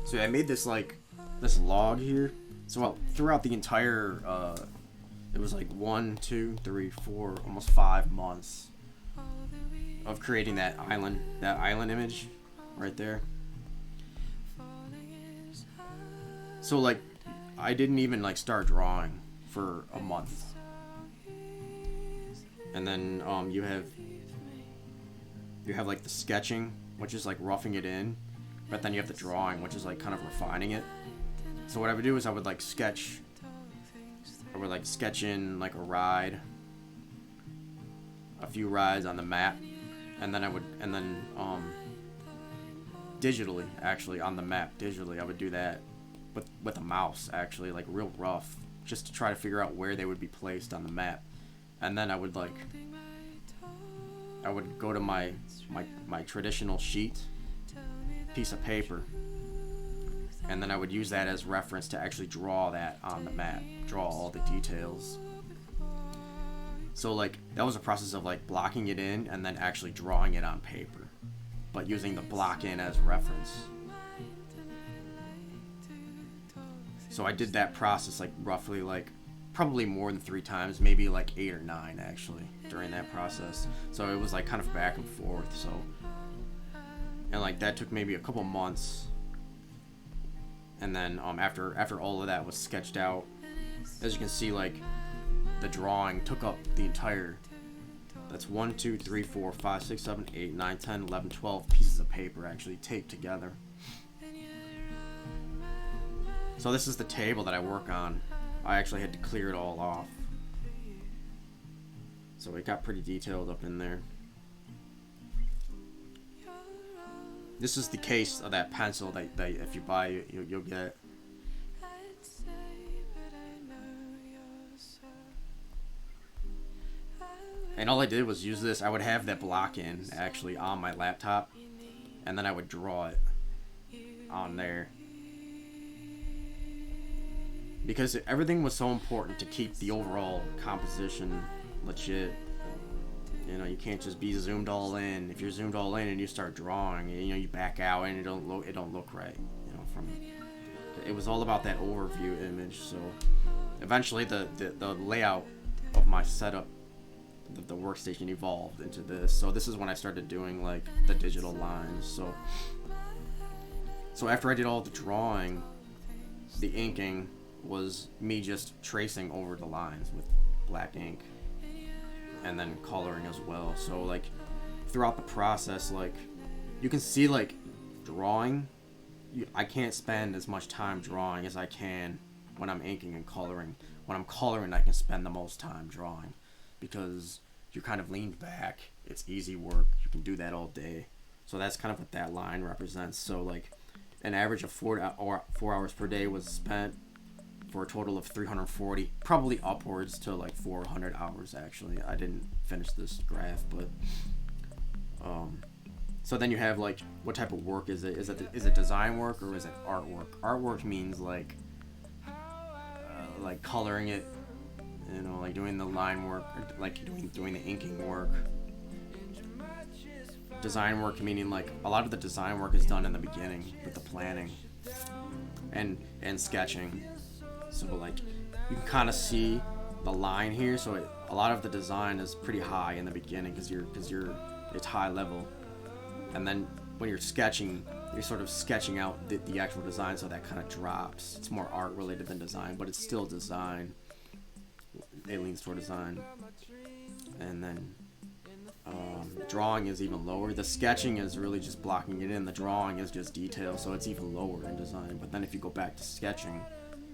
So I made this like this log here. So throughout the entire, it was like 1, 2, 3, 4, almost 5 months of creating that island image right there. So like I didn't even like start drawing for a month. And then you have like the sketching, which is like roughing it in, but then you have the drawing, which is like kind of refining it. So what I would do is I would sketch in like a few rides on the map, and then digitally, actually on the map digitally, I would do that with a mouse, actually, like real rough, just to try to figure out where they would be placed on the map. And then I would go to my traditional sheet piece of paper, and then I would use that as reference to actually draw that on the map, draw all the details. So like that was a process of like blocking it in and then actually drawing it on paper, but using the block in as reference. So I did that process like roughly like probably more than 3 times, maybe like 8 or 9 actually during that process. So it was like kind of back and forth. So, and like that took maybe a couple months. And then after all of that was sketched out, as you can see, like the drawing took up the entire, that's 1, 2, 3, 4, 5, 6, 7, 8, 9, 10, 11, 12 pieces of paper actually taped together. So this is the table that I work on. I actually had to clear it all off. So it got pretty detailed up in there. This is the case of that pencil that if you buy, you'll get. And all I did was use this. I would have that block in actually on my laptop, and then I would draw it on there. Because everything was so important to keep the overall composition legit. You know, you can't just be zoomed all in. If you're zoomed all in and you start drawing, you back out and it don't look right. It was all about that overview image. So eventually the layout of my setup, the workstation, evolved into this. So this is when I started doing like the digital lines. So after I did all the drawing, the inking was me just tracing over the lines with black ink, and then coloring as well. So like throughout the process, like you can see like drawing, I can't spend as much time drawing as I can when I'm inking and coloring. When I'm coloring, I can spend the most time drawing because you're kind of leaned back. It's easy work. You can do that all day. So that's kind of what that line represents. So like an average of 4 hours per day was spent, for a total of 340, probably upwards to like 400 hours actually. I didn't finish this graph, but so then you have like what type of work is it? Is it design work or is it artwork? Artwork means like coloring it, like doing the line work, or like doing the inking work. Design work meaning like a lot of the design work is done in the beginning with the planning and sketching. So like you can kind of see the line here. So a lot of the design is pretty high in the beginning because it's high level, and then when you're sketching, you're sort of sketching out the actual design, so that kind of drops. It's more art related than design, but it's still design. It leans toward design, and then drawing is even lower. The sketching is really just blocking it in. The drawing is just detail, so it's even lower in design. But then if you go back to sketching,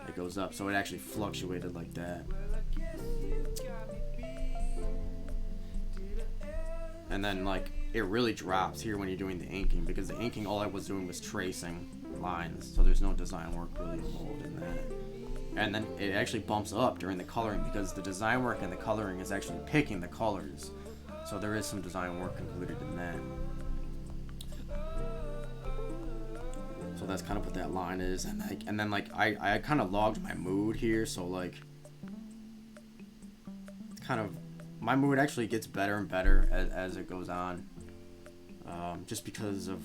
it goes up, so it actually fluctuated like that. And then like it really drops here when you're doing the inking, because the inking, all I was doing was tracing lines, so there's no design work really involved in that. And then it actually bumps up during the coloring, because the design work and the coloring is actually picking the colors, so there is some design work included in that. So that's kind of what that line is. And then I kind of logged my mood here. So like it's kind of, my mood actually gets better and better as it goes on, just because of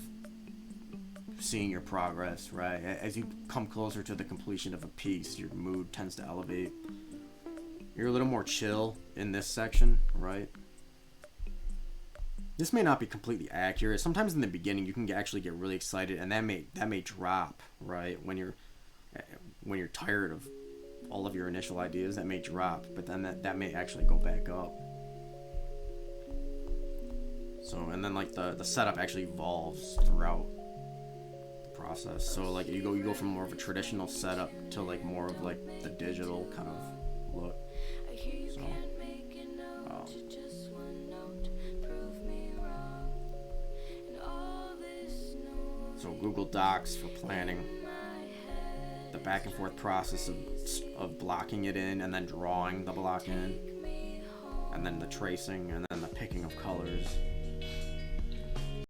seeing your progress, right? As you come closer to the completion of a piece, your mood tends to elevate. You're a little more chill in this section, right? This may not be completely accurate. Sometimes in the beginning you can actually get really excited, and that may drop, right? When you're tired of all of your initial ideas, that may drop, but then that may actually go back up. So, and then like the setup actually evolves throughout the process. So like you go from more of a traditional setup to like more of like the digital kind of look. So, so Google Docs for planning, the back and forth process of blocking it in and then drawing the block in, and then the tracing and then the picking of colors.